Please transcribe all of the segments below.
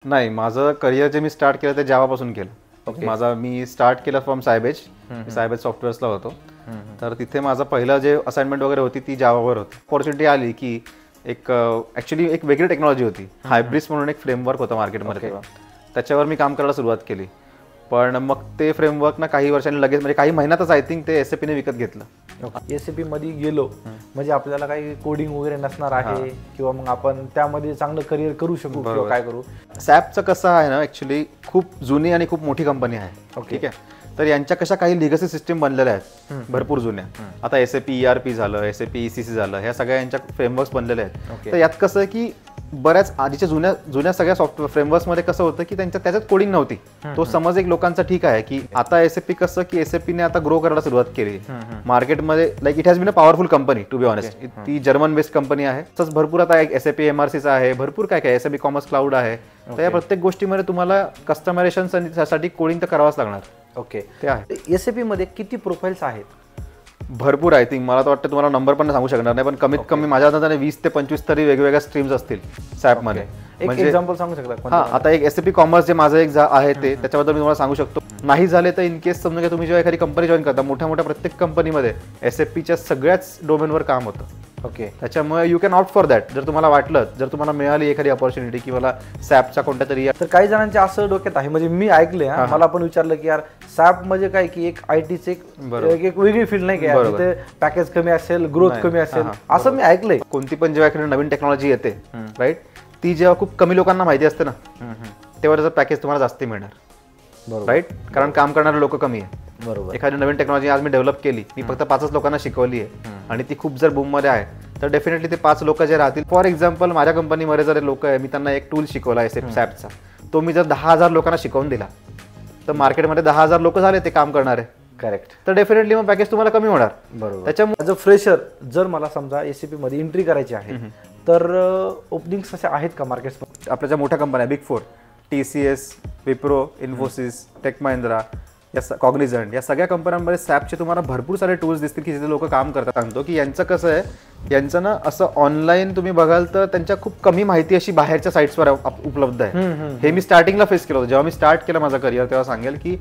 नाही, माझं करिअर जे मी स्टार्ट केलं ते जावापासून केलं. मी स्टार्ट केलं फ्रॉम सायबेज. सायबेज सॉफ्टवेअर्सला होतो. तर तिथे माझं पहिलं जे असाइनमेंट वगैरे होती ती जावावर होती. अपॉर्च्युनिटी आली की ॲक्च्युली एक वेगळी टेक्नॉलॉजी होती. हायब्रिड्स म्हणून एक फ्रेमवर्क होता मार्केटमध्ये तेव्हा. त्याच्यावर मी काम करायला सुरुवात केली. पण मग ते फ्रेमवर्क ना काही वर्षांनी लगेच म्हणजे काही महिन्यातच आय थिंक ते SAPने विकत घेतलं. SAP मध्ये गेलो म्हणजे आपल्याला काही कोडिंग वगैरे नसणार आहे किंवा मग आपण त्यामध्ये चांगलं करिअर करू शकू किंवा काय करू. सॅपचं कसं आहे ना, ॲक्च्युली खूप जुनी आणि खूप मोठी कंपनी आहे. ठीक आहे. तर यांच्या कशा काही लिगसी सिस्टीम बनलेल्या आहेत भरपूर जुन्या. आता SAP ERP झालं, SAP ECC झालं, ह्या सगळ्या यांच्या फ्रेमवर्क्स बनलेल्या आहेत. तर यात कसं आहे की बऱ्याच आधीच्या जुन्या सगळ्या सॉफ्टवेअर फ्रेमवर्क्समध्ये कसं होतं की त्याच्यात कोडिंग नव्हती. तो समज एक लोकांचा ठीक आहे की आता SAP कसं की SAPने आता ग्रो करायला सुरुवात केली मार्केटमध्ये. Like it has been a powerful company to be honest. ती जर्मन बेस्ड कंपनी आहे. तसंच भरपूर आता SAP MRCचा आहे, भरपूर काय SAP कॉमर्स क्लाउड आहे. तर या प्रत्येक गोष्टीमध्ये तुम्हाला कस्टमायझेशनसाठी कोडिंग तर करावंच लागणार. ओके, ते आहे. SAP मध्ये किती प्रोफाईल्स आहेत? भरपूर. आय थिंक मला तर वाटतं तुम्हाला नंबर पण सांगू शकणार नाही, पण कमीत कमी माझ्या अंदाजाने 20 ते 25 तरी वेगवेगळ्या स्ट्रीम्स असतील सॅपमध्ये. म्हणजे एक्झाम्पल सांगू शकता? हां, आता एक SAP कॉमर्स जे माझं एक आहे ते त्याच्याबद्दल मी तुम्हाला सांगू शकतो. नाही झाले तर इन केस समजा तुम्ही जेव्हा एखादी कंपनी जॉईन करता, मोठ्या प्रत्येक कंपनीमध्ये SAPच्या सगळ्याच डोमेनवर काम होतं. ओके, त्याच्यामुळे you can opt for that. जर तुम्हाला वाटलं, जर तुम्हाला मिळाली एखादी अपॉर्च्युनिटी की मला सॅपचा कोणत्या तरी. तर काही जणांच्या असं डोक्यात आहे, म्हणजे मी ऐकले, मला पण विचारलं की यार सॅप म्हणजे काय की एक ITचे एक वेगळी फील्ड नाही का, तिथे पॅकेज कमी असेल, ग्रोथ कमी असेल, असं मी ऐकलंय. कोणती पण जेव्हा एखादी नवीन टेक्नॉलॉजी येते राईट, ती जेव्हा खूप कमी लोकांना माहिती असते ना, तेव्हा त्याचं पॅकेज तुम्हाला जास्त मिळणार. राईट, कारण काम करणारे लोक कमी आहे. बरोबर. एखादी नवीन टेक्नॉलॉजी आज मी डेव्हलप केली, मी फक्त 5च लोकांना शिकवली आहे आणि ती खूप जर बूममध्ये आहे तर डेफिनेटली ते 5 लोक जे राहतील. फॉर एक्झाम्पल माझ्या कंपनीमध्ये जर लोक आहे, मी त्यांना एक टूल शिकवला सॅपचा, तो मी जर 10,000 लोकांना शिकवून दिला तर मार्केटमध्ये 10,000 लोक झाले ते काम करणारे. करेक्ट. तर डेफिनेटली मग पॅकेज तुम्हाला कमी होणार. बरोबर. त्याच्यामुळे ॲज अ फ्रेशर जर मला समजा SAP मध्ये एंट्री करायची आहे तर ओपनिंग्स असे आहेत का मार्केट्समध्ये? आपल्या ज्या मोठ्या कंपन्या big 4 TCS, Wipro, Infosys, tech Mahindra, Cognizant, या सगळ्या कंपन्यांमध्ये सॅपचे तुम्हाला भरपूर सारे टूल्स दिसतील की जिथे लोक काम करतात. सांगतो की यांचं कसं आहे, यांचं ना असं ऑनलाईन तुम्ही बघाल तर त्यांच्या खूप कमी माहिती अशी बाहेरच्या साईट्सवर उपलब्ध आहे. हे मी स्टार्टिंगला फेस केलं होतं जेव्हा मी स्टार्ट केलं माझं करिअर. तेव्हा सांगेल की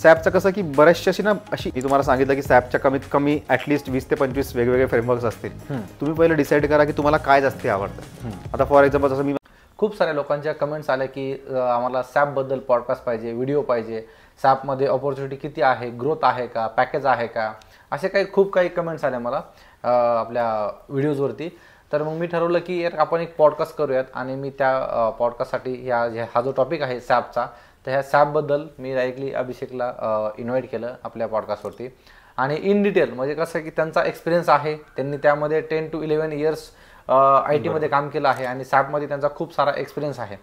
सॅपचं कसं की बऱ्याचशी अशी मी तुम्हाला सांगितलं की सॅपच्या कमीत कमी ॲटलिस्ट 20 ते 25 वेगवेगळे फ्रेमवर्क्स असतील. तुम्ही पहिले डिसाईड करा की तुम्हाला काय जास्त आवडतं. आता फॉर एक्झाम्पल जसं मी खूप साऱ्या लोकांच्या कमेंट्स आल्या की आम्हाला सॅपबद्दल पॉडकास्ट पाहिजे, व्हिडिओ पाहिजे, सॅपमध्ये ऑपॉर्च्युनिटी किती आहे, ग्रोथ आहे का, पॅकेज आहे का, असे खूप काही कमेंट्स आले मला आपल्या व्हिडिओजवरती. तर मग मी ठरवलं की यार आपण एक पॉडकास्ट करूयात आणि मी त्या पॉडकास्टसाठी हा जो टॉपिक आहे सॅपचा, तर ह्या सॅपबद्दल मी डायरेक्टली अभिषेकला इन्व्हाइट केलं आपल्या पॉडकास्टवरती. आणि इन डिटेल म्हणजे कसं की त्यांचा एक्सपिरियन्स आहे, त्यांनी त्यामध्ये 10 to 11 इयर्स IT मध्ये काम केलं आहे आणि सॅपमध्ये त्यांचा खूप सारा एक्सपिरियन्स आहे.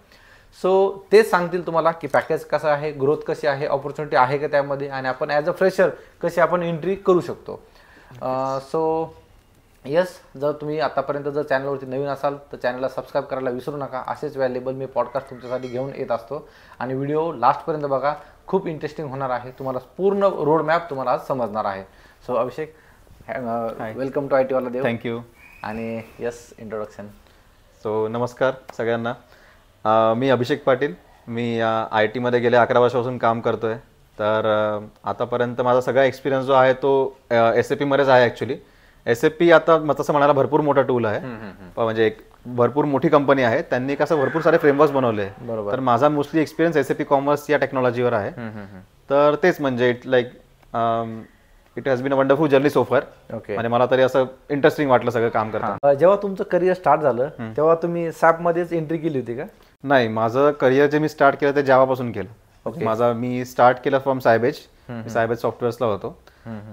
सो तेच सांगतील तुम्हाला की पॅकेज कसं आहे, ग्रोथ कशी आहे, ऑपॉर्च्युनिटी आहे का त्यामध्ये, आणि आपण ॲज अ फ्रेशर कशी आपण एंट्री करू शकतो. सो येस, जर तुम्ही आतापर्यंत जर चॅनलवरती नवीन असाल तर चॅनलला सबस्क्राईब करायला विसरू नका. असेच व्हॅल्युएबल मी पॉडकास्ट तुमच्यासाठी घेऊन येत असतो आणि व्हिडिओ लास्टपर्यंत बघा, खूप इंटरेस्टिंग होणार आहे. तुम्हाला पूर्ण रोड मॅप तुम्हाला आज समजणार आहे. So Abhishek, welcome to IT वाला देव. थँक्यू. आणि यस, इंट्रोडक्शन. सो नमस्कार सगळ्यांना. मी अभिषेक पाटील. मी IT मध्ये गेले 11 वर्षापासून काम करतोय. तर आतापर्यंत माझा सगळा एक्सपिरियन्स जो आहे तो SAP मध्येच आहे. ॲक्च्युली SAP आता तसं म्हणायला भरपूर मोठा टूल आहे, म्हणजे एक भरपूर मोठी कंपनी आहे. त्यांनी कसं भरपूर सारे फ्रेमवर्क्स बनवले. तर माझा मोस्टली एक्सपिरियन्स SAP कॉमर्स या टेक्नॉलॉजीवर आहे. तर तेच म्हणजे it has been a wonderful journey so फार. ओके. आणि मला तरी असं इंटरेस्टिंग वाटलं सगळं काम करताना. जेव्हा तुमचं करिअर स्टार्ट झालं तेव्हा तुम्ही सॅपमध्येच एंट्री केली होती का? नाही, माझं करिअर जे मी स्टार्ट केलं ते जावापासून केलं. मी स्टार्ट केलं फ्रॉम सायबेज. सायबेज सॉफ्टवेअर्सला होतो.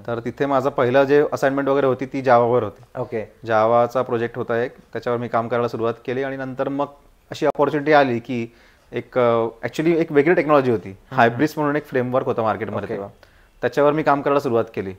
तर तिथे माझं पहिलं जे असाइनमेंट वगैरे होती ती जावावर होती. ओके. जावाचा प्रोजेक्ट होता एक, त्याच्यावर मी काम करायला सुरुवात केली आणि नंतर मग अशी अपॉर्च्युनिटी आली की ॲक्च्युली एक वेगळी टेक्नॉलॉजी होती. हायब्रिड्स म्हणून एक फ्रेमवर्क होता मार्केटमध्ये तेव्हा. त्याच्यावर मी काम करायला सुरुवात केली.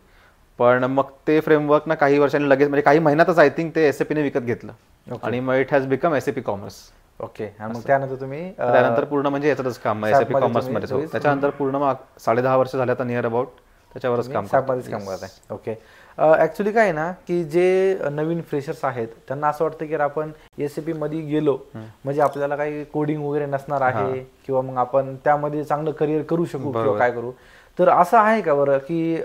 पण मग ते फ्रेमवर्क ना काही वर्षांनी लगेच म्हणजे काही महिन्यातच आय थिंक ते SAPने विकत घेतलं आणि मग it has become SAP commerce. Okay. आणि मग त्यानंतर तुम्ही त्यानंतर पूर्ण म्हणजे याच्यातच काम SAP कॉमर्समध्ये. त्याच्यानंतर पूर्ण मग 10.5 वर्ष झाले आता नियर अबाउट त्याच्यावरच काम सॅपमध्येच काम करत आहे. ओके. ऍक्च्युली काय आहे ना की जे नवीन फ्रेशर्स आहेत त्यांना असं वाटतं की आपण SAP मध्ये गेलो म्हणजे आपल्याला काही कोडिंग वगैरे नसणार आहे किंवा मग आपण त्यामध्ये चांगलं करिअर करू शकू किंवा काय करू. तर असं आहे का बरं की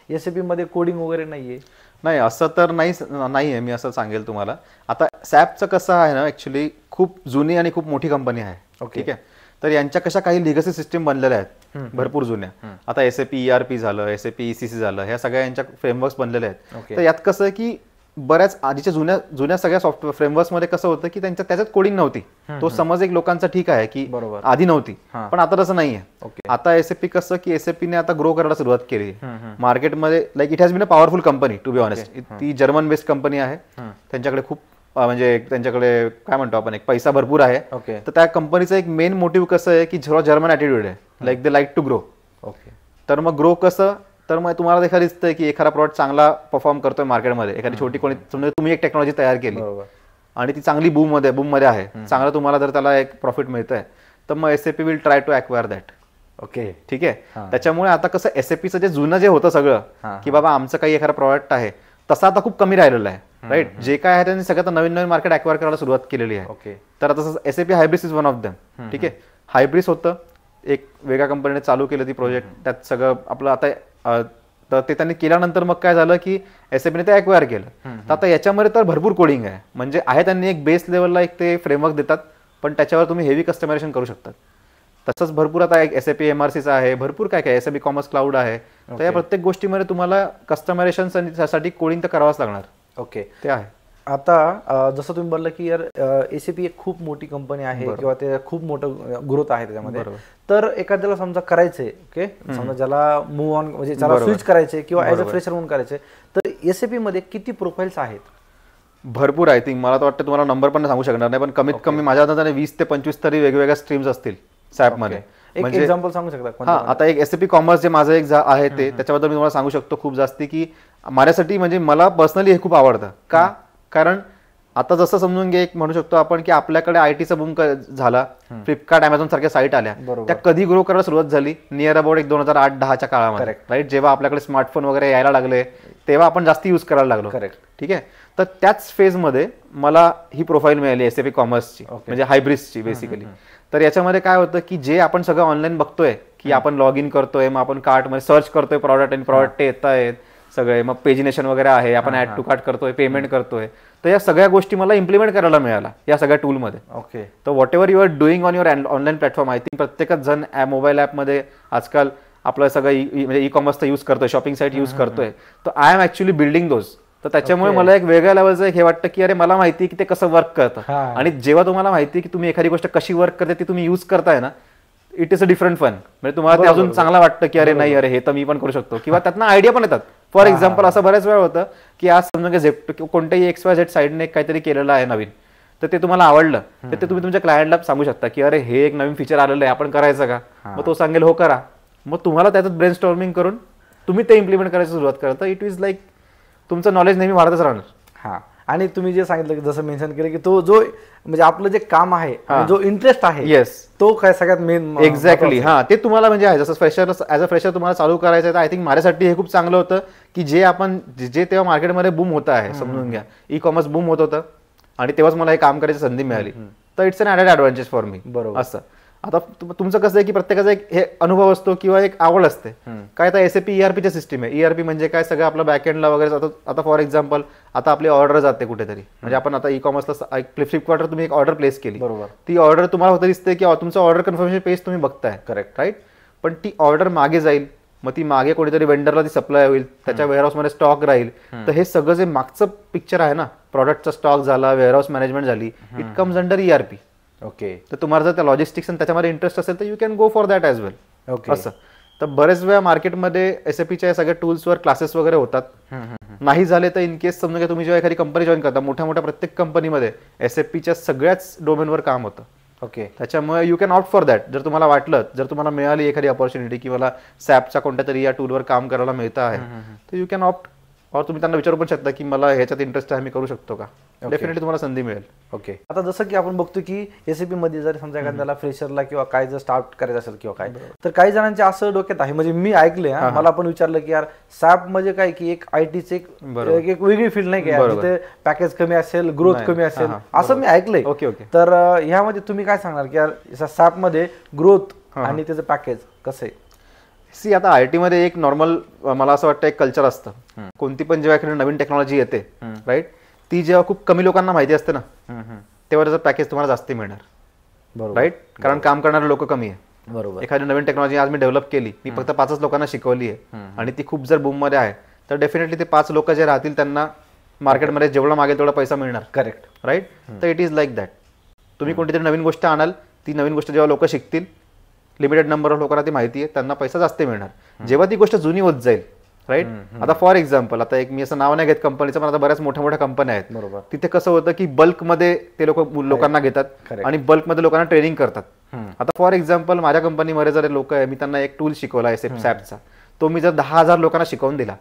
SAP मध्ये कोडिंग वगैरे नाहीये? नाही, असं तर नाहीये. मी असं सांगेल तुम्हाला. आता सॅपचं कसं आहे ना, ऍक्च्युली खूप जुनी आणि खूप मोठी कंपनी आहे. ठीक आहे. तर यांच्या कशा काही लिगसी सिस्टीम बनलेल्या आहेत भरपूर जुन्या. आता SAP ERP झालं, SAP ECC झालं, ह्या सगळ्या यांच्या फ्रेमवर्क्स बनलेले आहेत. तर यात कसं आहे की बऱ्याच आधीच्या जुन्या सगळ्या सॉफ्टवेअर फ्रेमवर्क्स मध्ये कसं होतं की त्याच्यात कोडिंग नव्हती. तो समज एक लोकांचा ठीक आहे की आधी नव्हती, पण आता तसं नाहीये. आता SAP कसं की SAP ने आता ग्रो करायला सुरुवात केली मार्केटमध्ये. Like it has been a powerful company to be honest. ती जर्मन बेस्ड कंपनी आहे. त्यांच्याकडे खूप म्हणजे त्यांच्याकडे काय म्हणतो आपण एक पैसा भरपूर आहे. तर त्या कंपनीचं एक मेन मोटिव्ह कसं आहे की जर्मन ॲटिट्यूड आहे. Like they like to grow. तर मग ग्रो कसं, तर मग तुम्हाला देखा दिसतंय की एखादा प्रॉडक्ट चांगला परफॉर्म करतोय मार्केटमध्ये. एखादी छोटी कोणी समजा तुम्ही एक टेक्नॉलॉजी तयार केली आणि ती चांगली बूम मध्ये आहे, चांगलं तुम्हाला जर त्याला एक प्रॉफिट मिळतंय, तर मग SAP will try to acquire that. Okay, ठीक आहे. त्याच्यामुळे आता कसं SAPचं जे जुनं जे होतं सगळं की बाबा आमचं काही एखादा प्रॉडक्ट आहे, तसं आता खूप कमी राहिलेलं आहे. राईट. जे काय आहे त्यांनी सगळं नवीन मार्केट ॲक्वायर करायला सुरुवात केलेली आहे. तर आता SAP Hybris is one of them. ठीक आहे. हायब्रिस होतं एक वेगळ्या कंपनीने चालू केलं ती प्रोजेक्ट. त्यात सगळं आपलं आता तर ते त्यांनी केल्यानंतर मग काय झालं की SAPने ते ॲक्वायर केलं. तर आता याच्यामध्ये तर भरपूर कोडिंग आहे. म्हणजे आहे त्यांनी एक बेस लेवलला एक ते फ्रेमवर्क देतात, पण त्याच्यावर तुम्ही हेवी कस्टमायझेशन करू शकतात. तसंच भरपूर आता एक SAP MRCचा आहे, भरपूर काय काय SAP कॉमर्स क्लाउड आहे. तर या प्रत्येक गोष्टीमध्ये तुम्हाला कस्टमायझेशनसाठी कोडिंग तर करावंच लागणार. ओके, ते आहे. आता जसं तुम्ही बोलला की यार SAP एक खूप मोठी कंपनी आहे किंवा ते खूप मोठं ग्रोथ आहे त्याच्यामध्ये. तर एखाद्याला समजा करायचंय, ओके, समजा ज्याला मूव्ह ऑन म्हणजे ज्याला स्विच करायचे किंवा ऍज अ फ्रेशर म्हणून करायचे, तर SAP मध्ये किती प्रोफाईल्स आहेत? भरपूर. आय थिंक मला तर वाटतं तुम्हाला नंबर पण सांगू शकणार नाही, पण कमीत कमी माझ्या अंदाजाने 20 ते 25 तरी वेगवेगळ्या स्ट्रीम्स असतील सॅपमध्ये. एक एक्झाम्पल सांगू शकता? हा, आता एक SAP कॉमर्स जे माझं एक आहे ते त्याच्याबद्दल मी तुम्हाला सांगू शकतो खूप जास्ती की माझ्यासाठी म्हणजे मला पर्सनली हे खूप आवडतं. का? कारण आता जसं समजून घे, एक म्हणू शकतो आपण की आपल्याकडे IT चा बूम झाला, फ्लिपकार्ट Amazon सारख्या साईट आल्या, त्या कधी ग्रो करायला सुरुवात झाली? नियर अबाउट एक 2008-10च्या काळामध्ये. राईट. जेव्हा आपल्याकडे स्मार्टफोन वगैरे यायला लागले तेव्हा आपण जास्त यूज करायला लागलो. ठीक आहे. तर त्याच फेजमध्ये मला ही प्रोफाईल मिळाली SAP कॉमर्सची, म्हणजे हायब्रिसची बेसिकली. तर याच्यामध्ये काय होतं की जे आपण सगळं ऑनलाईन बघतोय की आपण लॉग इन करतोय, मग आपण कार्टमध्ये सर्च करतोय प्रॉडक्ट आणि प्रॉडक्ट येत आहेत सगळे, मग पेजिनेशन वगैरे आहे, आपण ऍड टू कार्ट करतोय, पेमेंट करतोय. तर या सगळ्या गोष्टी मला इम्प्लिमेंट करायला मिळाला या सगळ्या टूलमध्ये. ओके. तर whatever you are doing on your online platform, I think प्रत्येकच जण मोबाईल ॲपमध्ये आजकाल आपलं सगळं म्हणजे ई कॉमर्सचा यूज करतोय, शॉपिंग साईट यूज करतोय. तर I am actually building those. तर त्याच्यामुळे मला एक वेगळ्या लेवलचं हे वाटतं की अरे मला माहिती आहे की ते कसं वर्क करतं. आणि जेव्हा तुम्हाला माहिती आहे की तुम्ही एखादी गोष्ट कशी वर्क करते ती तुम्ही यूज करताय ना, it is a different fun. म्हणजे तुम्हाला ते अजून चांगलं वाटतं की अरे नाही, अरे हे तर मी पण करू शकतो, किंवा त्यातनं आयडिया पण येतात. फॉर एक्झाम्पल असं बऱ्याच वेळा होतं की आज समजा झेप्टो कोणत्याही XYZ साईडने काहीतरी केलेलं आहे नवीन, तर ते तुम्हाला आवडलं, तर ते तुम्ही तुमच्या क्लायंटला सांगू शकता की अरे हे एक नवीन फीचर आलेलं आहे, आपण करायचं का? मग तो सांगेल हो करा. मग तुम्हाला त्याच्यात ब्रेन स्टॉर्मिंग करून तुम्ही ते इम्प्लिमेंट करायची सुरुवात करता. इट इज लाईक तुमचं नॉलेज नेहमी वाढतच राहणार. हा, आणि तुम्ही जे सांगितलं की जसं मेन्शन केलं की तो जो म्हणजे आपलं जे काम आहे, जो इंटरेस्ट आहे, येस, तो काय सगळ्यात मेन. एक्झॅक्टली. हा, ते तुम्हाला म्हणजे आहे जसं फ्रेशर, ॲज अ फ्रेशर तुम्हाला चालू करायचं आहे, तर आय थिंक माझ्यासाठी हे खूप चांगलं होतं की जे आपण जे तेव्हा मार्केटमध्ये बूम होत आहे, समजून घ्या ई कॉमर्स बूम होत होतं आणि तेव्हाच मला हे काम करायची संधी मिळाली. तर it's an added advantage for me. बरोबर. असं आता तुमचं कसं आहे की प्रत्येकाचा एक हे अनुभव असतो किंवा एक आवड असते. काय आता SAP ERPच्या सिस्टीम आहे. ERP म्हणजे काय, सगळं आपलं बॅकएंडला वगैरे जातं. आता फॉर एक्झाम्पल आता आपली ऑर्डर जाते कुठेतरी, म्हणजे आपण आता ई कॉमर्सला फ्लिपकार्टवर तुम्ही एक ऑर्डर प्लेस केली, बरोबर, ती ऑर्डर तुम्हाला होतं दिसते की तुमचं ऑर्डर कन्फर्मेशन पेज तुम्ही बघताय, करेक्ट, राईट. पण ती ऑर्डर मागे जाईल, मग ती मागे कोणीतरी वेंडरला ती सप्लाय होईल, त्याच्या वेअरहाऊसमध्ये स्टॉक राहील. तर हे सगळं जे मागचं पिक्चर आहे ना, प्रॉडक्टचा स्टॉक झाला, वेअरहाऊस मॅनेजमेंट झाली, it comes under ERP. Okay. तर तुम्हाला जर त्या लॉजिस्टिक्स आणि त्याच्यामध्ये इंटरेस्ट असेल तर you can go for that as well. Okay. असं तर बरेच वेळा मार्केटमध्ये SAPच्या सगळ्या टूल्सवर क्लासेस वगैरे होतात. नाही झाले तर इन केस समजा तुम्ही जेव्हा एखादी कंपनी जॉईन करता, मोठ्या मोठ्या प्रत्येक कंपनीमध्ये SAPच्या सगळ्याच डोमेनवर काम होतं. ओके. त्याच्यामुळे you can opt for that. जर तुम्हाला वाटलं, जर तुम्हाला मिळाली एखादी अपॉर्च्युनिटी की मला सॅपच्या कोणत्या तरी या टूलवर काम करायला मिळतं आहे, तर यू कॅन ऑप्ट और तुम्ही त्यांना विचारू पण शकता की मला ह्याच्यात इंटरेस्ट आहे, मी करू शकतो का. डेफिनेटली तुम्हाला संधी मिळेल. ओके. आता जसं की आपण बघतो की एसीपी मध्ये जर समजा एखाद्याला फ्रेशरला किंवा काय जर स्टार्ट करायचं असेल किंवा काय, तर काही जणांचे असं डोक्यात आहे, म्हणजे मी ऐकले, मला पण विचारलं की यार सॅप म्हणजे काय, की एक आयटीचे एक वेगळी फील्ड नाही का, जिथे पॅकेज कमी असेल, ग्रोथ कमी असेल, असं मी ऐकलंय. ओके. तर ह्यामध्ये तुम्ही काय सांगणार की यार सॅप मध्ये ग्रोथ आणि त्याचं पॅकेज कसं आहे? सी आता आयटी मध्ये एक नॉर्मल मला असं वाटतं एक कल्चर असतं. कोणती पण जेव्हा एखादी नवीन टेक्नॉलॉजी येते राईट, ती जेव्हा खूप कमी लोकांना माहिती असते ना, तेव्हा त्याचं पॅकेज तुम्हाला जास्त मिळणार राईट, कारण काम करणारे लोक कमी आहे. बरोबर. एखादी नवीन टेक्नॉलॉजी आज मी डेव्हलप केली, मी फक्त 5च लोकांना शिकवली आहे आणि ती खूप जर बूम मध्ये आहे, तर डेफिनेटली ते 5 लोक जे राहतील त्यांना मार्केटमध्ये जेवढा मागेल तेवढा पैसा मिळणार. करेक्ट. राईट. तर इट इज लाईक दॅट. तुम्ही कोणतीतरी नवीन गोष्ट आणाल, ती नवीन गोष्ट जेव्हा लोक शिकतील, लिमिटेड नंबर ऑफ लोकांना ती माहिती आहे, त्यांना पैसा जास्त मिळणार. जेव्हा ती गोष्ट जुनी होत जाईल राईट. आता फॉर एक्झाम्पल, आता एक मी असं नाव नाही घेत कंपनीचं, पण आता बऱ्याच मोठ्या मोठ्या कंपन्या आहेत. बरोबर. तिथे कसं होतं की बल्कमध्ये ते लोकांना घेतात आणि बल्कमध्ये लोकांना ट्रेनिंग करतात. आता फॉर एक्झाम्पल माझ्या कंपनीमध्ये जर लोक आहे, मी त्यांना एक टूल शिकवला सॅपचा, तो मी जर 10,000 लोकांना शिकवून दिला,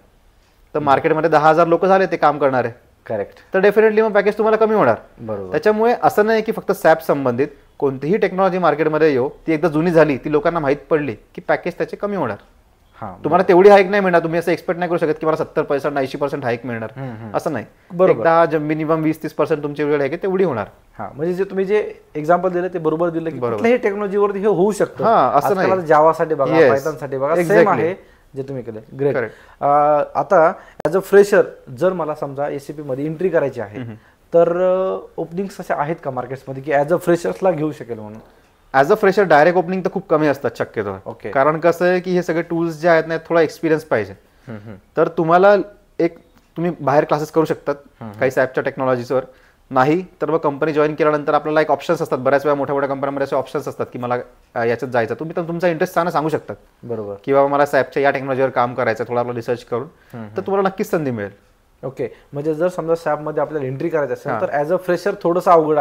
तर मार्केटमध्ये 10,000 लोक झाले ते काम करणारे. करेक्ट. तर डेफिनेटली मग पॅकेज तुम्हाला कमी होणार. बरोबर. त्याच्यामुळे असं नाही की फक्त सॅप संबंधित कोणतीही टेक्नॉलॉजी मार्केटमध्ये येऊ, ती एकदा जुनी झाली, ती लोकांना माहित पडली की पॅकेज त्याचे कमी होणार. तुम्हाला तेवढी हाईक नाही मिळणार. तुम्ही असं एक्सपेक्ट नाही करू शकत की मला 70%, 80% हाईक मिळणार, असं नाही. एकदा मिनिमम 20-30% तुमची वेळ आहे की तेवढी होणार. म्हणजे जे तुम्ही जे एक्झाम्पल दिलं ते बरोबर दिलं की कुठल्याही टेक्नॉलॉजीवरती हे होऊ शकतं. असं नाही जावासाठी बघा, पायथॉनसाठी बघा, सेम आहे जे तुम्ही केलं. ग्रेट. आता ऍज अ फ्रेशर जर मला समजा एसीपी मध्ये एंट्री करायची आहे, तर ओपनिंग्स असे आहेत का मार्केट्समध्ये की ऍज अ फ्रेशर्सला घेऊ शकेल म्हणून? As a fresher direct opening तर खूप कमी असतात शक्यतो. ओके. कारण कसं आहे की हे सगळे टूल्स जे आहेत ना, थोडा एक्सपिरियन्स पाहिजे. तर तुम्हाला तुम्ही बाहेर क्लासेस करू शकतात काही सॅपच्या टेक्नॉलॉजीवर. नाही तर मग कंपनी जॉईन केल्यानंतर आपल्याला एक ऑप्शन्स असतात. बऱ्याच वेळा मोठ्या मोठ्या कंपन्यांमध्ये असे ऑप्शन्स असतात की मला याच्यात जायचं, तुम्ही तुमचा इंटरेस्ट सांगा, सांगू शकतात. बरोबर. किंवा मला सॅपच्या या टेक्नॉलॉजीवर काम करायचं, थोडा आपला रिसर्च करून, तर तुम्हाला नक्कीच संधी मिळेल. ओके. म्हणजे जर समजा सॅप मध्ये आपल्याला एंट्री करायची असेल तर ऍज अ फ्रेशर थोडंसं अवघड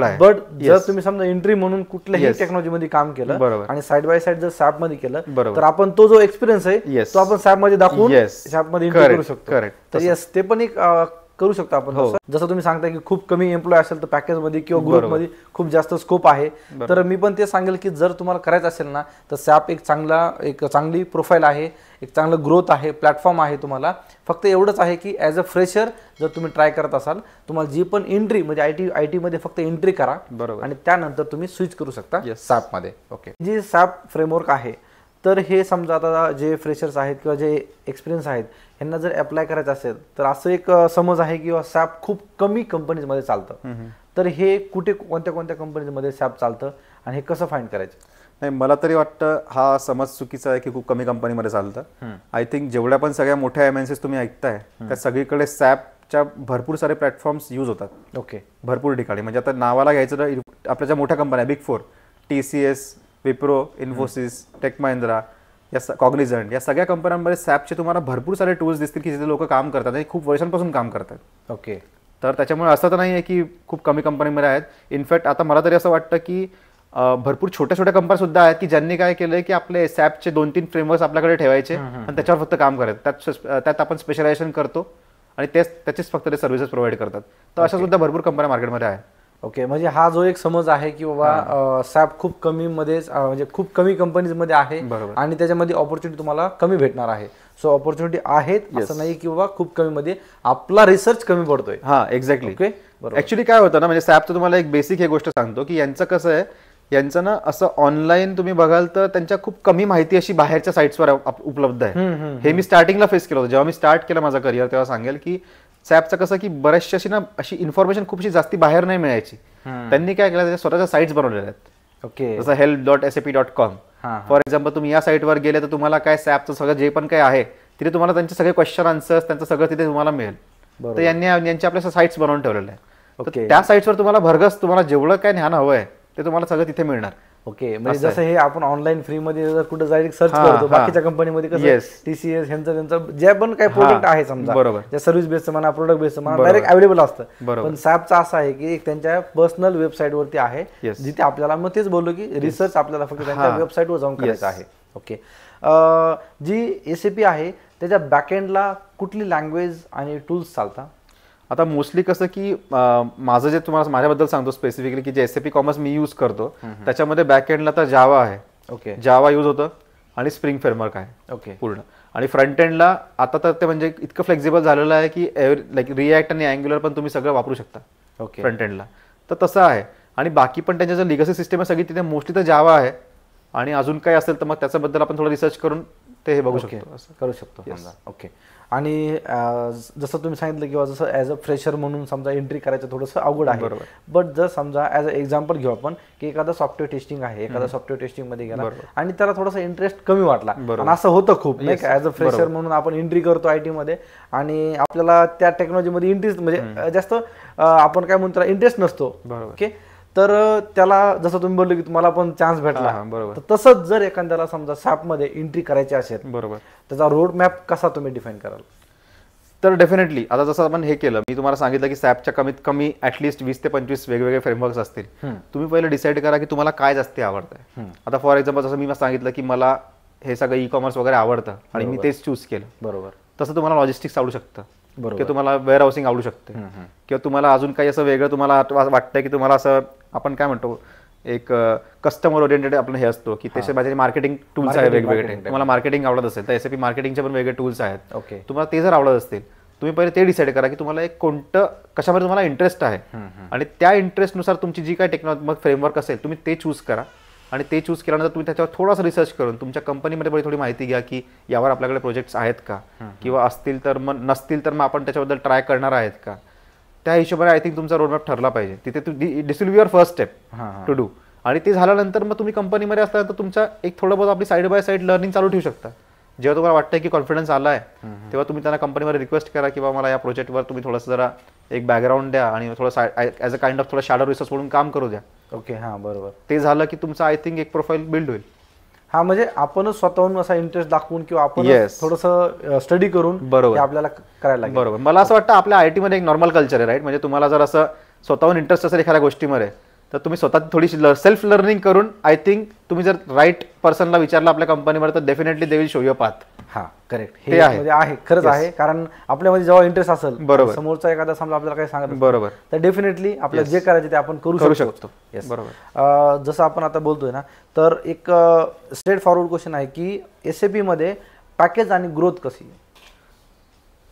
आहे. बट जर तुम्ही समजा एंट्री म्हणून कुठल्याही टेक्नॉलॉजी मध्ये काम केलं आणि साइड बाय साइड जर सॅप मध्ये केलं, तर आपण तो जो एक्सपिरियन्स आहे तो आपण सॅप मध्ये दाखवून सॅप मध्ये एंट्री करू शकतो. तर येस, ते पण एक करू शकतो आपण. जसं तुम्ही सांगता की खूप कमी एम्प्लॉय असेल तर पॅकेज मध्ये किंवा ग्रुप मध्ये खूप जास्त स्कोप आहे. तर मी पण ते सांगेल की जर तुम्हाला करायचं असेल ना, तर सॅप एक चांगली प्रोफाईल आहे, एक चांगलं ग्रोथ आहे, प्लॅटफॉर्म आहे. तुम्हाला फक्त एवढंच आहे की ॲज अ फ्रेशर जर तुम्ही ट्राय करत असाल, तुम्हाला जी पण एंट्री म्हणजे आयटी मध्ये फक्त एंट्री करा आणि त्यानंतर तुम्ही स्विच करू शकता सॅप मध्ये. ओके. जी सॅप फ्रेमवर्क आहे, तर हे समजा आता जे फ्रेशर्स आहेत किंवा जे एक्सपिरियन्स आहेत यांना जर अप्लाय करायचं असेल, तर असं एक समज आहे की सॅप खूप कमी कंपनीजमध्ये चालतं. तर हे कोणत्या कोणत्या कंपनीजमध्ये सॅप चालतं आणि हे कसं फाइंड करायचं? नाही, मला तरी वाटतं हा समज चुकीचा आहे की खूप कमी कंपनीमध्ये चालतं. आय थिंक जेवढ्या पण सगळ्या मोठ्या MNCs तुम्ही ऐकताय त्या सगळीकडे सॅपच्या भरपूर सारे प्लॅटफॉर्म्स यूज होतात. ओके. भरपूर ठिकाणी. म्हणजे आता नावाला घ्यायचं तर आपल्या ज्या मोठ्या कंपन्या big 4, TCS, Wipro, Infosys, tech Mahindra, या कॉग्निझंट, या सगळ्या कंपन्यांमध्ये सॅपचे तुम्हाला भरपूर सारे टूल्स दिसतील की जिथे लोक काम करतात आणि खूप वर्षांपासून काम करतात. ओके. तर त्याच्यामुळे असं तर नाही आहे की खूप कमी कंपनीमध्ये आहेत. इनफॅक्ट आता मला तरी असं वाटतं की भरपूर छोट्या छोट्या कंपन्या सुद्धा आहेत की ज्यांनी काय केलंय की आपले सॅपचे 2-3 फ्रेमवर्क्स आपल्याकडे ठेवायचे आणि त्याच्यावर फक्त काम करायचं. त्यात आपण स्पेशलायझेशन करतो आणि त्याचेच फक्त ते सर्व्हिसेस प्रोव्हाइड करतात. तर अशा सुद्धा भरपूर कंपन्या मार्केटमध्ये आहेत. ओके. म्हणजे हा जो एक समज आहे की बाबा सॅप खूप कमी मध्येच म्हणजे खूप कमी कंपनीजमध्ये आहे आणि त्याच्यामध्ये ऑपॉर्च्युनिटी तुम्हाला कमी भेटणार आहे. सो ऑपॉर्च्युनिटी आहेत, असं नाही की बाबा खूप कमी मध्ये आपला रिसर्च कमी पडतोय. हा, एक्झॅक्टली. ओके. ऍक्च्युली काय होतं ना, म्हणजे सॅपचं तुम्हाला एक बेसिक हे गोष्ट सांगतो की यांचं कसं आहे, यांचं ना असं ऑनलाईन तुम्ही बघाल तर त्यांच्या खूप कमी माहिती अशी बाहेरच्या साईट्सवर उपलब्ध आहे. हे मी स्टार्टिंगला फेस केलं होतं. जेव्हा मी स्टार्ट केलं माझं करिअर तेव्हा सांगेल की सॅपचं कसं की बऱ्याचशी अशी ना अशी इन्फॉर्मेशन खूपशी जास्ती बाहेर नाही मिळायची. त्यांनी काय केलं, त्याच्या स्वतःच्या साईट्स बनवलेल्या आहेत. ओके. जसं help.sap.com. फॉर एक्झाम्पल तुम्ही या साईटवर गेले तर तुम्हाला काय सॅपचं सगळं जे पण काय आहे तिथे तुम्हाला त्यांचे सगळे क्वेश्चन आन्सर्स त्यांचं सगळं तिथे तुम्हाला मिळेल. तर यांची आपल्या साईट्स बनवून ठेवलेल्या आहे. त्या साईट्सवर तुम्हाला भरगस तुम्हाला जेवढं काय ज्ञान हवं आहे ते तुम्हाला सगळं तिथे मिळणार. ओके. म्हणजे जसं हे आपण ऑनलाईन फ्री मध्ये जर कुठे जाईल सर्च करतो, बाकीच्या कंपनीमध्ये कसं TCS त्यांचं जे पण काही प्रोडक्ट आहे समजा, ज्या सर्व्हिस बेस्ड म्हणा, प्रोडक्ट बेस्ड म्हणा, डायरेक्ट अवेलेबल असतं. पण सॅपचं असं आहे की एक त्यांच्या पर्सनल वेबसाईट वरती आहे जिथे आपल्याला, मग तेच बोललो की रिसर्च आपल्याला फक्त त्यांच्या वेबसाईटवर जाऊन करायचं आहे. ओके. जी SAP आहे त्याच्या बॅकएंडला कुठली लँग्वेज आणि टूल्स चालतात? आता मोस्टली कसं की माझं जे तुम्हाला माझ्याबद्दल सांगतो स्पेसिफिकली की जे SAP कॉमर्स मी यूज करतो त्याच्यामध्ये बॅकएंडला तर जावा आहे. ओके. जावा यूज होतं आणि स्प्रिंग फ्रेमवर्क आहे. ओके. पूर्ण. आणि फ्रंट एंडला आता तर ते म्हणजे इतकं फ्लेक्झिबल झालेलं आहे की लाईक रिॲक्ट आणि अँग्युलर पण तुम्ही सगळं वापरू शकता. ओके. फ्रंट एंडला तर तसं आहे. आणि बाकी पण त्यांच्या जर लिगसी सिस्टम आहे सगळी तिथे मोस्टली तर जावा आहे. आणि अजून काही असेल तर मग त्याच्याबद्दल आपण थोडं रिसर्च करून ते हे बघू शकतो, असं करू शकतो समजा. ओके. आणि जसं तुम्ही सांगितलं किंवा जसं ॲज अ फ्रेशर म्हणून समजा एंट्री करायचं थोडंसं अवघड आहे. बरोबर. बट जर समजा ॲज अ एक्झाम्पल घेऊ आपण की एखादा सॉफ्टवेअर टेस्टिंग आहे, एखादा सॉफ्टवेअर टेस्टिंगमध्ये गेला आणि त्याला थोडासा इंटरेस्ट कमी वाटला आणि असं होतं खूप नाही का, ॲज अ फ्रेशर म्हणून आपण एंट्री करतो IT मध्ये आणि आपल्याला त्या टेक्नॉलॉजीमध्ये इंटरेस्ट म्हणजे जास्त आपण काय म्हणतो इंटरेस्ट नसतो. ओके. तर त्याला जसं तुम्ही बोलले की तुम्हाला पण चान्स भेटला, तर तसंच जर एखाद्याला समजा SAP मध्ये एंट्री करायची असेल, बरोबर, त्याचा रोड मॅप कसा तुम्ही डिफाईन कराल? तर डेफिनेटली आता जसं आपण हे केलं, मी तुम्हाला सांगितलं की SAPच्या कमीत कमी ऍटलीस्ट 20 ते 25 वेगवेगळे फ्रेमवर्क्स असतील. तुम्ही पहिले डिसाईड करा की तुम्हाला काय जास्त आवडतंय. आता फॉर एक्झाम्पल जसं मी सांगितलं की मला हे सगळं ई-कॉमर्स वगैरे आवडतं आणि मी तेच चूज केलं. बरोबर. तसं तुम्हाला लॉजिस्टिक्स आवडू शकतं, बरोबर, की तुम्हाला वेअर हाऊसिंग आवडू शकते, किंवा तुम्हाला अजून काही असं वेगळं तुम्हाला वाटतंय की तुम्हाला असं आपण काय म्हणतो एक कस्टमर ओरिएंटेड आपण हे असतो की त्याचे माझे मार्केटिंग टूल्स आहेत वेगवेगळे. तुम्हाला मार्केटिंग आवडत असेल तर SAP मार्केटिंगचे पण वेगळे टूल्स आहेत. ओके. तुम्हाला ते जर आवडत असतील तुम्ही पहिले ते डिसाईड करा की तुम्हाला एक कोणतं कशामध्ये तुम्हाला इंटरेस्ट आहे आणि त्या इंटरेस्टनुसार तुमची जी काही टेक्नॉलॉजी फ्रेमवर्क असेल तुम्ही ते चूज करा. आणि ते चूज केल्यानंतर तुम्ही त्याच्यावर थोडासा रिसर्च करून तुमच्या कंपनीमध्ये थोडी माहिती घ्या की यावर आपल्याकडे प्रोजेक्ट्स आहेत का, किंवा असतील तर मग नसतील तर मग आपण त्याच्याबद्दल ट्राय करणार आहेत का. त्या हिशोबाने आय थिंक तुमचा रोडमॅप ठरला पाहिजे. तिथे this will be your first step to do. आणि ते झाल्यानंतर मग तुम्ही कंपनीमध्ये असल्यानंतर तुमच्या एक थोडं बहुत आपली साईड बाय साईड लर्निंग चालू ठेवू शकता. जेव्हा तुम्हाला वाटतं की कॉन्फिडन्स आला आहे तेव्हा तुम्ही त्यांना कंपनीमध्ये रिक्वेस्ट करा की मला या प्रोजेक्टवर तुम्ही थोडंसं जरा एक बॅकग्राऊंड द्या आणि थोडं ॲज अ काइंड ऑफ थोडं शॅडो रिसर्च म्हणून काम करू द्या. ओके. हां, बरोबर. ते झालं की तुमचं आय थिंक एक प्रोफाईल बिल्ड होईल. हा, म्हणजे आपणच स्वतःहून असा इंटरेस्ट दाखवून किंवा आपण थोडंसं स्टडी करून बरोबर आपल्याला करायला लागेल. बरोबर. मला असं वाटतं आपल्या IT मध्ये एक नॉर्मल कल्चर आहे, राईट. म्हणजे तुम्हाला जर असं स्वतःहून इंटरेस्ट असेल एखाद्या गोष्टीमध्ये तर तुम्ही स्वतः थोडीशी सेल्फ लर्निंग करून आय थिंक तुम्ही जर राईट पर्सनला विचारलं आपल्या कंपनीमध्ये तर definitely they will show you path. हा, करेक्ट. हे आहे खरंच आहे. कारण आपल्यामध्ये जेव्हा इंटरेस्ट असेल, बरोबर, समोरचा एखादा समजा आपल्याला काही सांगत, बरोबर, तर डेफिनेटली आपल्याला जे करायचे ते आपण करू शकतो. बरोबर. जसं आपण आता बोलतोय ना, तर एक स्ट्रेट फॉरवर्ड क्वेश्चन आहे की SAP मध्ये पॅकेज आणि ग्रोथ कशी आहे?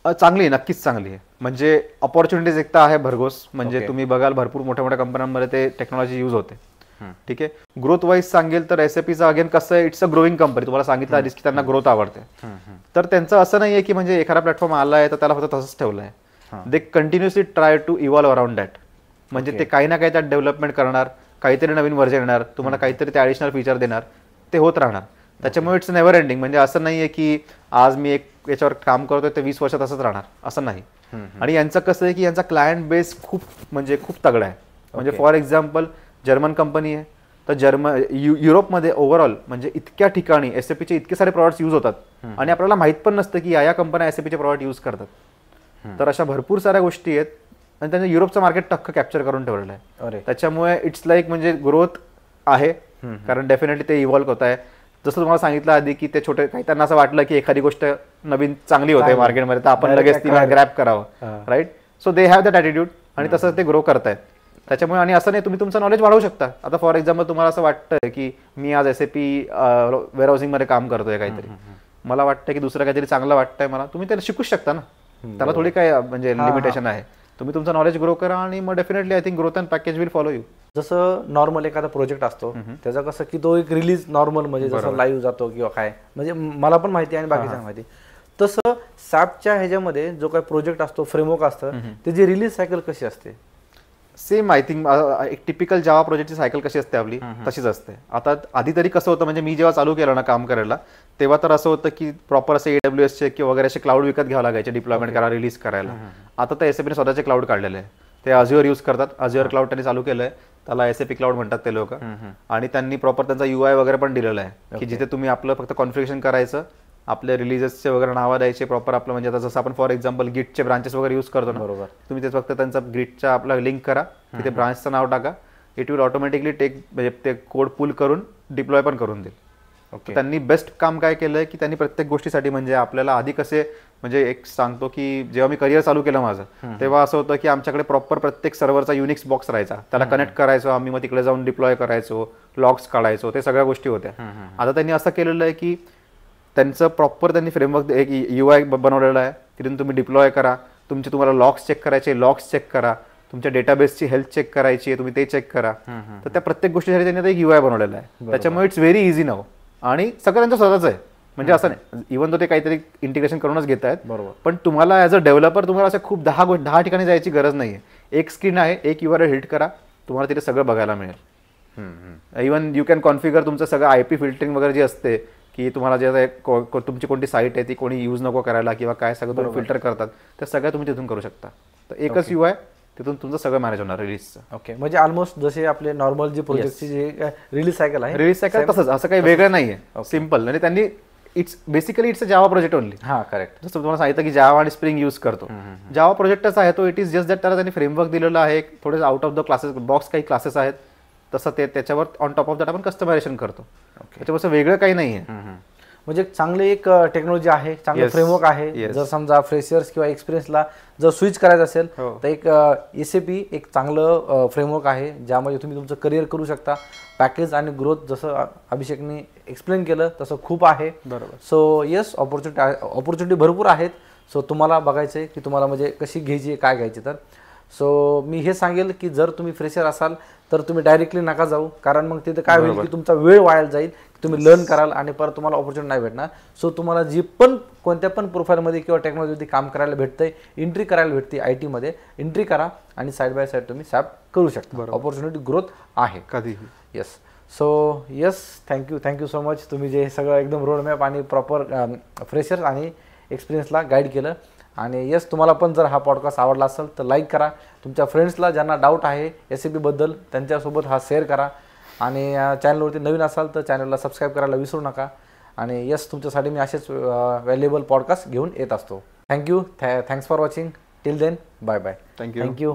चांगली आहे, नक्कीच चांगली आहे. म्हणजे अपॉर्च्युनिटीज एक तर आहे भरघोस. म्हणजे तुम्ही बघाल भरपूर मोठ्या मोठ्या कंपन्यांमध्ये ते टेक्नॉलॉजी यूज होते. ठीक आहे. ग्रोथ वाईज सांगेल तर SAPचं अगेन कसं आहे, इट्स अ ग्रोईंग कंपनी. तुम्हाला सांगितलं आधीच की त्यांना ग्रोथ आवडते. तर त्यांचं असं नाही आहे की म्हणजे एखादा प्लॅटफॉर्म आला आहे तर त्याला फक्त तसंच ठेवलं आहे. They continuously try to evolve around that. म्हणजे ते काही ना काही त्यात डेव्हलपमेंट करणार, काहीतरी नवीन व्हर्जन येणार, तुम्हाला काहीतरी ते ॲडिशनल फीचर देणार, ते होत राहणार. त्याच्यामुळे इट्स नेव्हर एंडिंग. म्हणजे असं नाही आहे की आज मी एक याच्यावर काम करतोय ते 20 वर्षात असंच राहणार, असं नाही. आणि यांचं कसं आहे की यांचा क्लायंट बेस खूप तगडा आहे. म्हणजे फॉर एक्झाम्पल जर्मन कंपनी आहे तर युरोपमध्ये ओव्हरऑल म्हणजे इतक्या ठिकाणी SAPचे इतके सारे प्रॉडक्ट्स यूज होतात आणि आपल्याला माहित पण नसतं की या कंपन्या SAPचे प्रॉडक्ट यूज करतात. तर अशा भरपूर साऱ्या गोष्टी आहेत आणि त्यांनी युरोपचं मार्केट टक्क कॅप्चर करून ठेवलेलं आहे. त्याच्यामुळे इट्स लाईक म्हणजे ग्रोथ आहे, कारण डेफिनेटली ते इव्हॉल्व होत आहे. जसं तुम्हाला सांगितलं आधी की ते छोटे काही त्यांना असं वाटलं की एखादी गोष्ट नवीन चांगली होते मार्केटमध्ये तर आपण लगेच तिला ग्रॅब करावं, right. So they have that attitude आणि तसं ते ग्रो करतायत. त्याच्यामुळे आणि असं नाही, तुम्ही तुमचं नॉलेज वाढवू शकता. आता फॉर एक्झाम्पल तुम्हाला असं वाटतं की मी आज SAP वेअर हाऊसिंगमध्ये काम करतोय काहीतरी, मला वाटतं की दुसरं काहीतरी चांगलं वाटतंय मला, तुम्ही त्याला शिकूच शकता ना. त्याला थोडी काय म्हणजे लिमिटेशन आहे. तुम्ही तुमचं नॉलेज ग्रो करा आणि मग definitely I think growth and package will follow you. जसं नॉर्मल एखादा प्रोजेक्ट असतो त्याचं कसं की तो एक रिलीज नॉर्मल म्हणजे जसं लाईव्ह जातो किंवा काय, म्हणजे मला पण माहिती आहे आणि बाकीच्या माहिती. तसं SAPच्या ह्याच्यामध्ये जो काही प्रोजेक्ट असतो, फ्रेमवर्क असतं, त्याची रिलीज सायकल कशी असते? सेम आय थिंक एक टिपिकल जावा प्रोजेक्टची सायकल कशी असते आपली तशीच असते. आता आधी तरी कसं होतं, म्हणजे मी जेव्हा चालू केलं ना काम करायला तेव्हा तर असं होतं की प्रॉपर असे AWSचे किंवा वगैरे असे क्लाउड विकत घ्यावं लागायचे डिप्लॉयमेंट करा, रिलीज करायला. आता तर SAPने स्वतःचे क्लाउड काढलेले आहे. ते Azure यूज करतात. Azure क्लाउड त्यांनी चालू केलंय, त्याला SAP क्लाउड म्हणतात ते लोक. आणि त्यांनी प्रॉपर त्यांचा UI वगैरे पण दिलेला आहे की जिथे तुम्ही आपलं फक्त कॉन्फिगरेशन करायचं, आपले रिलीजेसचे वगैरे नावं द्यायचे प्रॉपर आपलं. म्हणजे आता जसं आपण फॉर एक्झाम्पल गिटचे ब्रांचेस वगैरे यूज करतो ना, बरोबर, तुम्ही ते फक्त त्यांचा गिटचा आपला लिंक करा, तिथे ब्रांचचं नाव टाका, इट विल ऑटोमॅटिकली टेक म्हणजे ते कोड पुल करून डिप्लॉय पण करून देईल. तर त्यांनी बेस्ट काम काय केलंय की त्यांनी प्रत्येक गोष्टीसाठी म्हणजे आपल्याला आधी कसे म्हणजे एक सांगतो की जेव्हा मी करिअर चालू केलं माझं तेव्हा असं होतं की आमच्याकडे प्रॉपर प्रत्येक सर्व्हरचा युनिक्स बॉक्स राहायचा, त्याला कनेक्ट करायचो आम्ही, मग तिकडे जाऊन डिप्लॉय करायचो, लॉग्स काढायचो, ते सगळ्या गोष्टी होत्या. आता त्यांनी असं केलेलं आहे की त्यांचं प्रॉपर त्यांनी फ्रेमवर्क एक UI बनवलेलं आहे, तिथून तुम्ही डिप्लॉय करा, तुम्हाला लॉग्स चेक करायचे, लॉग्स चेक करा, तुमच्या डेटाबेसची हेल्थ चेक करायची आहे, तुम्ही ते चेक करा. तर त्या प्रत्येक गोष्टीसाठी त्यांनी आता एक UI बनवलेला आहे. त्याच्यामुळे इट्स व्हेरी इझी नाव आणि सगळं त्यांचं स्वतःच आहे. म्हणजे असं नाही इव्हन तो ते काहीतरी इंटिग्रेशन करूनच घेत आहेत, बरोबर. पण तुम्हाला ॲज अ डेव्हलपर तुम्हाला असं खूप 10 ठिकाणी जायची गरज नाही आहे. एक स्क्रीन आहे, एक URL हिट करा, तुम्हाला तिथे सगळं बघायला मिळेल. इव्हन यू कॅन कॉन्फिगर तुमचं सगळं IP फिल्टरिंग वगैरे जे असते की तुम्हाला जे तुमची कोणती साईट आहे ती कोणी यूज नको करायला किंवा काय सगळं तुम्ही फिल्टर करतात त्या सगळ्या तुम्ही तिथून करू शकता. तर एकच UI तिथून तुमचं सगळं मॅनेज होणार रिलीजचं. ओके, म्हणजे ऑलमोस्ट जसे आपले नॉर्मल जे प्रोजेक्टची जे रिलीज सायकल आहे, रिलीज सायकल तसंच, असं काही वेगळं नाहीये, सिम्पल. आणि त्यांनी it's a Java project only. हां करेक्ट. जसं तुम्हाला सांगितलं की जावा आणि स्प्रिंग यूज करतो, जावा प्रोजेक्टच आहे तो. इट इज जस्ट दॅट त्याला त्यांनी फ्रेमवर्क दिलेलं आहे, थोडे out of the classes box काही क्लासेस आहेत, तसं ते त्याच्यावर ऑन टॉप ऑफ दॅट आपण कस्टमायझेशन करतो. त्याच्यापासून वेगळं काही नाही आहे. म्हणजे चांगली एक टेक्नॉलॉजी आहे, चांगलं फ्रेमवर्क आहे. जर समजा फ्रेशर्स किंवा एक्सपिरियन्सला जर स्विच करायचं असेल तर एक SAP एक चांगलं फ्रेमवर्क आहे ज्यामध्ये तुम्ही तुमचं करिअर करू शकता. पॅकेज आणि ग्रोथ जसं अभिषेकने एक्सप्लेन केलं तसं खूप आहे. बरोबर. सो येस, ऑपॉर्च्युनिटी भरपूर आहेत. सो तुम्हाला बघायचं आहे की तुम्हाला म्हणजे कशी घ्यायची आहे, काय घ्यायची. तर सो मी हे सांगेल की जर तुम्ही फ्रेशर असाल तर तुम्ही डायरेक्टली नका जाऊ, कारण मग तिथे काय होईल की तुमचा वेळ वाया जाईल, तुम्ही लर्न कराल आणि परत तुम्हाला ऑपॉर्च्युनिटी नाही भेटणार. सो तुम्हाला जी पण कोणत्या पण प्रोफाईलमध्ये किंवा टेक्नॉलॉजीमध्ये काम करायला भेटतंय, एंट्री करायला भेटते, IT मध्ये एंट्री करा आणि साईड बाय साईड तुम्ही सॅप करू शकता. ऑपॉर्च्युनिटी ग्रोथ आहे कधीही. Yes. So yes, thank you so much. तुम्ही जे सगळं एकदम रोडमॅप आणि प्रॉपर फ्रेशर्स आणि एक्सपिरियन्सला गाईड केलं. आणि येस, तुम्हाला पण जर हा पॉडकास्ट आवडला असेल तर लाईक करा. तुमच्या फ्रेंड्सला ज्यांना डाऊट आहे SAP बद्दल त्यांच्यासोबत हा शेअर करा. आणि चॅनलवरती नवीन असाल तर चॅनलला सबस्क्राईब करायला विसरू नका. आणि येस, तुमच्यासाठी मी असेच व्हॅल्युएबल पॉडकास्ट घेऊन येत असतो. Thank you. Thanks for watching. Till then, bye bye. Thank you. Thank you.